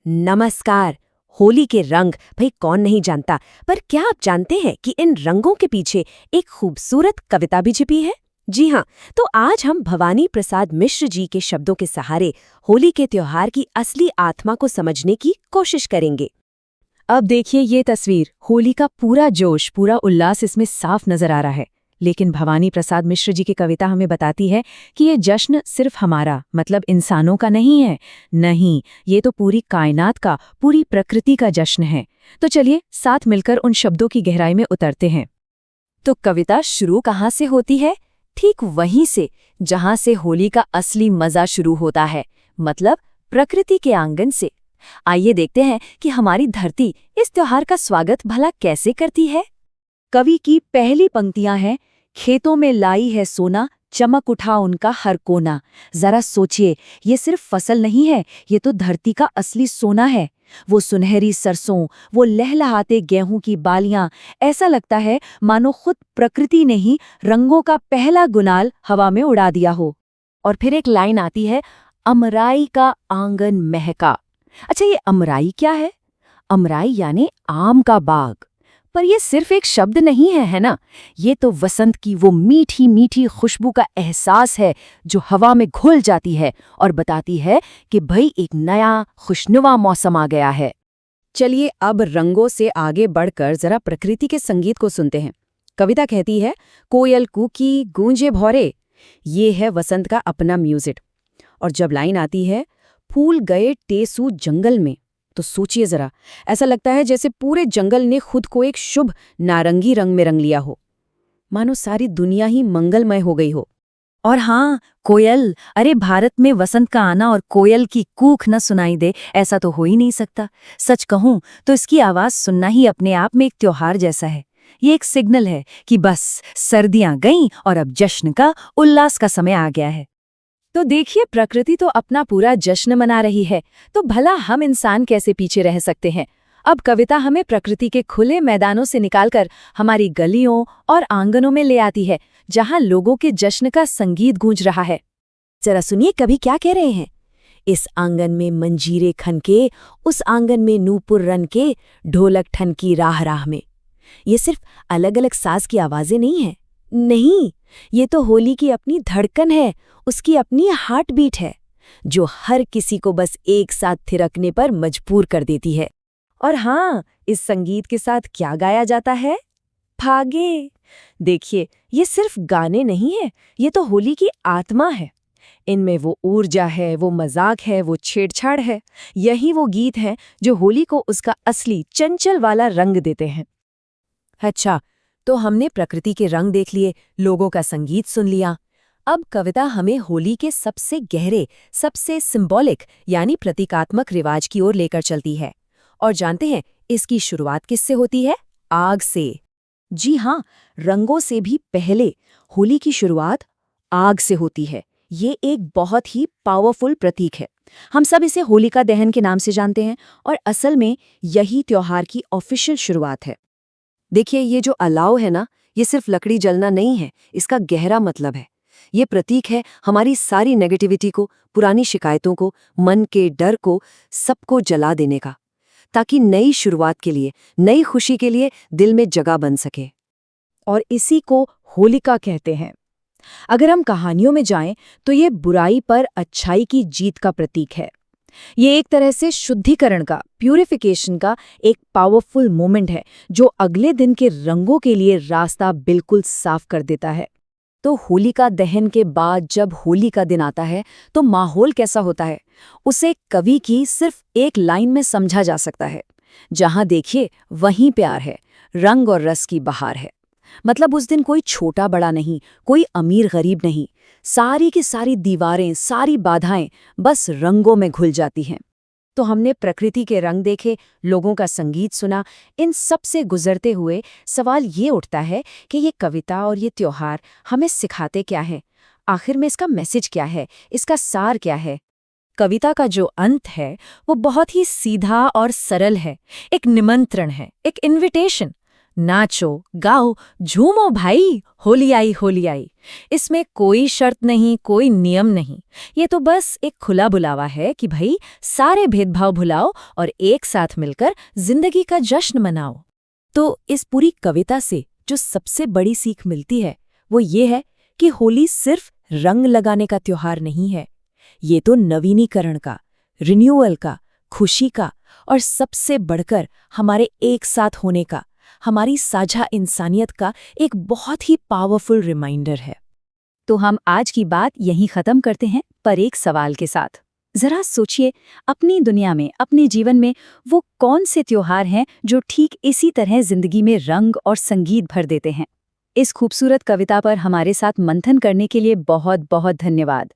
नमस्कार। होली के रंग भाई कौन नहीं जानता, पर क्या आप जानते हैं कि इन रंगों के पीछे एक खूबसूरत कविता भी छिपी है? जी हाँ, तो आज हम भवानी प्रसाद मिश्र जी के शब्दों के सहारे होली के त्योहार की असली आत्मा को समझने की कोशिश करेंगे। अब देखिए ये तस्वीर, होली का पूरा जोश, पूरा उल्लास इसमें साफ नजर आ रहा है। लेकिन भवानी प्रसाद मिश्र जी की कविता हमें बताती है कि ये जश्न सिर्फ हमारा, मतलब इंसानों का नहीं है। नहीं, ये तो पूरी कायनात का, पूरी प्रकृति का जश्न है। तो चलिए साथ मिलकर उन शब्दों की गहराई में उतरते हैं। तो कविता शुरू कहाँ से होती है? ठीक वहीं से जहाँ से होली का असली मजा शुरू होता है, मतलब प्रकृति के आंगन से। आइए देखते हैं कि हमारी धरती इस त्योहार का स्वागत भला कैसे करती है। कवि की पहली पंक्तियां हैं, खेतों में लाई है सोना, चमक उठा उनका हर कोना। जरा सोचिए, ये सिर्फ फसल नहीं है, ये तो धरती का असली सोना है। वो सुनहरी सरसों, वो लहलहाते गेहूं की बालियां, ऐसा लगता है मानो खुद प्रकृति ने ही रंगों का पहला गुलाल हवा में उड़ा दिया हो। और फिर एक लाइन आती है, अमराई का आंगन महका। अच्छा, ये अमराई क्या है? अमराई यानी आम का बाग। पर ये सिर्फ एक शब्द नहीं है, है ना? ये तो वसंत की वो मीठी मीठी खुशबू का एहसास है जो हवा में घुल जाती है और बताती है कि भाई एक नया खुशनुमा मौसम आ गया है। चलिए अब रंगों से आगे बढ़कर जरा प्रकृति के संगीत को सुनते हैं। कविता कहती है, कोयल कूकी गूंजे भौरे। ये है वसंत का अपना म्यूजिक। और जब लाइन आती है, फूल गए टेसू जंगल में, तो सोचिए जरा, ऐसा लगता है जैसे पूरे जंगल ने खुद को एक शुभ नारंगी रंग में रंग लिया हो, मानो सारी दुनिया ही मंगलमय हो गई हो। और हाँ, कोयल, अरे भारत में वसंत का आना और कोयल की कूक न सुनाई दे, ऐसा तो हो ही नहीं सकता। सच कहूं तो इसकी आवाज सुनना ही अपने आप में एक त्योहार जैसा है। ये एक सिग्नल है कि बस सर्दियां गईं और अब जश्न का, उल्लास का समय आ गया है। तो देखिए, प्रकृति तो अपना पूरा जश्न मना रही है, तो भला हम इंसान कैसे पीछे रह सकते हैं? अब कविता हमें प्रकृति के खुले मैदानों से निकालकर हमारी गलियों और आंगनों में ले आती है, जहां लोगों के जश्न का संगीत गूंज रहा है। जरा सुनिए, कभी क्या कह रहे हैं? इस आंगन में मंजीरे खनके, उस आंगन में नूपुर रनके, ढोलक ठनकी राह राह में। ये सिर्फ अलग अलग साज की आवाजें नहीं है, नहीं, ये तो होली की अपनी धड़कन है, उसकी अपनी हार्ट बीट है, जो हर किसी को बस एक साथ थिरकने पर मजबूर कर देती है। और हाँ, इस संगीत के साथ क्या गाया जाता है? फागे। देखिए, ये सिर्फ गाने नहीं है, ये तो होली की आत्मा है। इनमें वो ऊर्जा है, वो मजाक है, वो छेड़छाड़ है। यही वो गीत हैं जो होली को उसका असली चंचल वाला रंग देते हैं। अच्छा, तो हमने प्रकृति के रंग देख लिए, लोगों का संगीत सुन लिया। अब कविता हमें होली के सबसे गहरे, सबसे सिंबॉलिक यानी प्रतीकात्मक रिवाज की ओर लेकर चलती है। और जानते हैं इसकी शुरुआत किससे होती है? आग से। जी हाँ, रंगों से भी पहले होली की शुरुआत आग से होती है। ये एक बहुत ही पावरफुल प्रतीक है। हम सब इसे होलिका दहन के नाम से जानते हैं और असल में यही त्योहार की ऑफिशियल शुरुआत है। देखिए, ये जो अलाव है ना, ये सिर्फ लकड़ी जलना नहीं है, इसका गहरा मतलब है। ये प्रतीक है हमारी सारी नेगेटिविटी को, पुरानी शिकायतों को, मन के डर को, सबको जला देने का, ताकि नई शुरुआत के लिए, नई खुशी के लिए दिल में जगह बन सके। और इसी को होलिका कहते हैं। अगर हम कहानियों में जाएं तो ये बुराई पर अच्छाई की जीत का प्रतीक है। ये एक तरह से शुद्धिकरण का, प्यूरिफिकेशन का एक पावरफुल मोमेंट है जो अगले दिन के रंगों के लिए रास्ता बिल्कुल साफ कर देता है। तो होलिका दहन के बाद जब होली का दिन आता है तो माहौल कैसा होता है, उसे कवि की सिर्फ एक लाइन में समझा जा सकता है। जहां देखिए वहीं प्यार है, रंग और रस की बहार है। मतलब उस दिन कोई छोटा बड़ा नहीं, कोई अमीर गरीब नहीं, सारी की सारी दीवारें, सारी बाधाएं बस रंगों में घुल जाती हैं। तो हमने प्रकृति के रंग देखे, लोगों का संगीत सुना। इन सब से गुजरते हुए सवाल ये उठता है कि ये कविता और ये त्योहार हमें सिखाते क्या है? आखिर में इसका मैसेज क्या है, इसका सार क्या है? कविता का जो अंत है वो बहुत ही सीधा और सरल है। एक निमंत्रण है, एक इन्विटेशन। नाचो, गाओ, झूमो भाई, होली आई होली आई। इसमें कोई शर्त नहीं, कोई नियम नहीं। ये तो बस एक खुला बुलावा है कि भाई सारे भेदभाव भुलाओ और एक साथ मिलकर जिंदगी का जश्न मनाओ। तो इस पूरी कविता से जो सबसे बड़ी सीख मिलती है वो ये है कि होली सिर्फ रंग लगाने का त्योहार नहीं है। ये तो नवीनीकरण का, रिन्यूअल का, खुशी का और सबसे बढ़कर हमारे एक साथ होने का, हमारी साझा इंसानियत का एक बहुत ही पावरफुल रिमाइंडर है। तो हम आज की बात यहीं खत्म करते हैं, पर एक सवाल के साथ। जरा सोचिए, अपनी दुनिया में, अपने जीवन में वो कौन से त्योहार हैं जो ठीक इसी तरह जिंदगी में रंग और संगीत भर देते हैं। इस खूबसूरत कविता पर हमारे साथ मंथन करने के लिए बहुत बहुत धन्यवाद।